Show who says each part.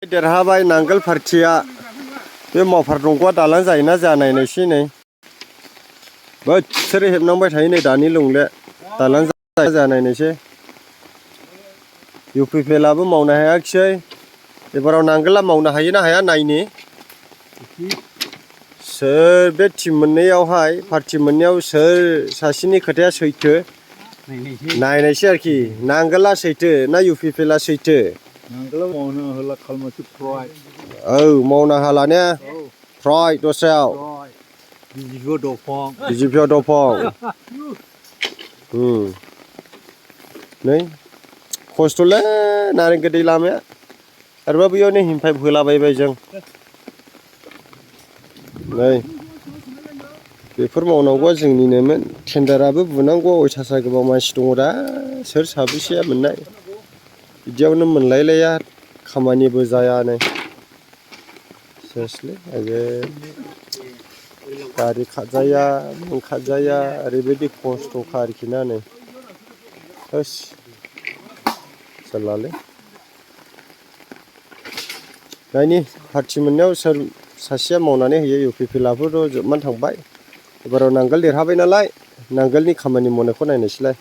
Speaker 1: देरहाबाय नांगोल पार्टिया बे मावफार दंग'आ दालां जायोना जाया नायनोसै नै बोसोरै हेबनांबाय थायो नै दानि लंले दालां जाया नायनोसै UPPLआबो मावनो हायाखिसै एबाराव नांगोला मावनो हायो ना हाया नायनि सोर बे टिम मोननैयावहाय पार्टि मोननैयाव सोर सासेनि खोथाया सैथो नायनोसै आरोखि नांगोला सैथो ना UPPLआ सैथो
Speaker 2: नांगोला मावनो हाला खालमासि फ्राय
Speaker 1: औ मावनो हाला ने फ्राय दस्रायाव BJP दफां नै खस्थ'लै नारें गोदै लामाया आरोबा बैयावनो हिमपाइप होलाबायबाय जों नै बेफोर मावनांगौआ जोंनिनोमोन टेन्डाराबो बुनांगौ अयथासार गोबां मानसि दङ दा सोर साबेसेया मोननाय बिदियावनो मोनलायलाया खामानिबो जाया नै सेसलै आयै गारि खारजाया मा खारजाया ओरैबायदि खस्थ'खा आरोखि ना नै होस जारलालै नायनि पार्टि मोननायाव सोर सासेया मावनानै होयो UPPLआबोथ' जोबनानै थांबाय एबाराव नांगोल देरहाबाय नालाय नांगोलनि खामानि मावनायखौ नायनोसैलाय